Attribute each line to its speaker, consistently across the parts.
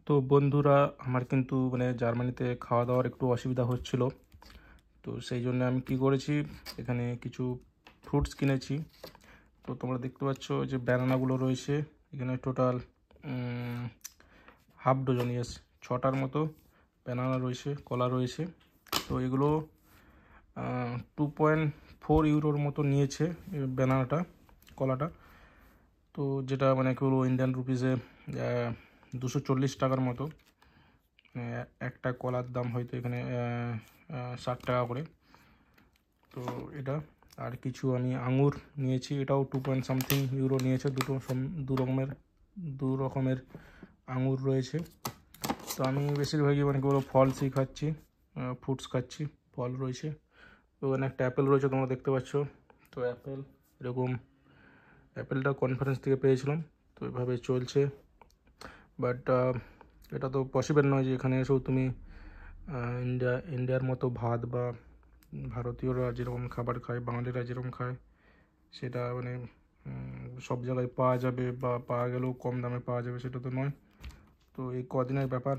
Speaker 1: তো বন্ধুরা, আমার কিন্তু মানে জার্মানিতে খাওয়া দাওয়ার একটু অসুবিধা হচ্ছিল। তো সেই জন্য আমি কি করেছি, এখানে কিছু ফ্রুটস কিনেছি। তো তোমরা দেখতে পাচ্ছ যে ব্যানানাগুলো রয়েছে এখানে, টোটাল হাফ ডজন, ইয়েস, 6টার মতো ব্যানানা রয়েছে, কলা রয়েছে। তো এগুলো 2.4 ইউরোর মতো নিয়েছে ব্যানানাটা, কলাটা। তো যেটা মানে কেবল ইন্ডিয়ান রুপিসে 240 টাকার মতো। একটা কলার দাম হয়তো এখানে 60 টাকা করে। তো এটা, আর কিছু আমি আঙুর নিয়েছি, এটাও 2 পয়েন্ট সামথিং ইউরো নিয়েছে। দু রকমের আঙুর রয়েছে। তো আমি বেশিরভাগই মানে কেবল ফলসই খাচ্ছি, ফ্রুটস খাচ্ছি, ফল রয়েছে। তো ওখানে একটা অ্যাপেল রয়েছে, তোমরা দেখতে পাচ্ছ। তো অ্যাপেল এরকম, অ্যাপেলটা কনফারেন্স থেকে পেয়েছিলাম। তো এভাবে চলছে। বাট এটা তো পসিবল নয় যে এখানে এসেও তুমি ইন্ডিয়ার মতো ভাত বা ভারতীয়রা যেরকম খাবার খায়, বাঙালিরা যেরকম খায়, সেটা মানে সব জায়গায় পাওয়া যাবে, বা পাওয়া গেলেও কম দামে পাওয়া যাবে, সেটা তো নয়। তো এই কদিনের ব্যাপার,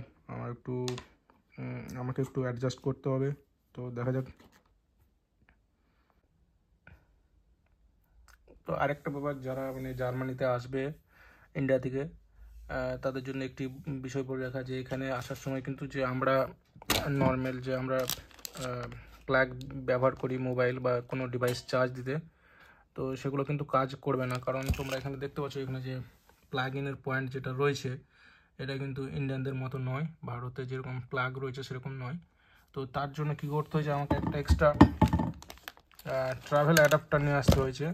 Speaker 1: আমাকে একটু অ্যাডজাস্ট করতে হবে। তো দেখা যাক। তো আরেকটা ব্যাপার, যারা মানে জার্মানিতে আসবে ইন্ডিয়া থেকে, তাদের জন্য একটি বিষয় বলে রাখা, যে এখানে আসার সময় কিন্তু যে আমরা নর্মাল যে আমরা প্লাগ ব্যবহার করি মোবাইল বা কোনো ডিভাইস চার্জ দিতে, তো সেগুলো কিন্তু কাজ করবে না। কারণ তোমরা এখানে দেখতে পাচ্ছ, এখানে যে প্লাগ ইনের পয়েন্ট যেটা রয়েছে, এটা কিন্তু ইন্ডিয়ানদের মতো নয়, ভারতে যেরকম প্লাগ রয়েছে সেরকম নয়। তো তার জন্য কী করতে হয়েছে, আমাকে একটা এক্সট্রা ট্রাভেল অ্যাডাপ্টার নিয়ে আসতে হয়েছে।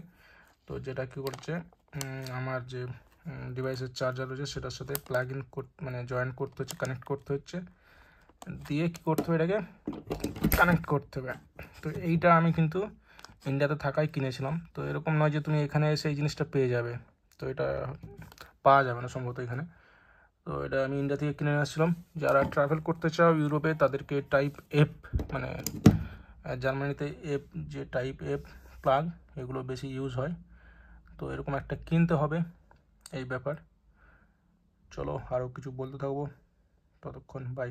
Speaker 1: তো যেটা কী করছে, আমার যে ডিভাইসের চার্জার রয়েছে সেটার সাথে প্লাগ ইন মানে জয়েন করতে হচ্ছে, কানেক্ট করতে হচ্ছে, দিয়ে কী করতে হবে, এটাকে কানেক্ট করতে হবে। তো এইটা আমি কিন্তু ইন্ডিয়াতে থাকায় কিনেছিলাম। তো এরকম নয় যে তুমি এখানে এসে এই জিনিসটা পেয়ে যাবে। তো এটা পাওয়া যাবে না সম্ভবত এখানে। তো এটা আমি ইন্ডিয়া থেকে কিনে নিয়ে আসছিলাম। যারা ট্রাভেল করতে চাও ইউরোপে, তাদেরকে টাইপ এফ, মানে জার্মানিতে এফ, যে টাইপ এফ প্লাগ, এগুলো বেশি ইউজ হয়। তো এরকম একটা কিনতে হবে, এই ব্যাপার। চলো আরও কিছু বলতে থাকবো, ততক্ষণ বাই।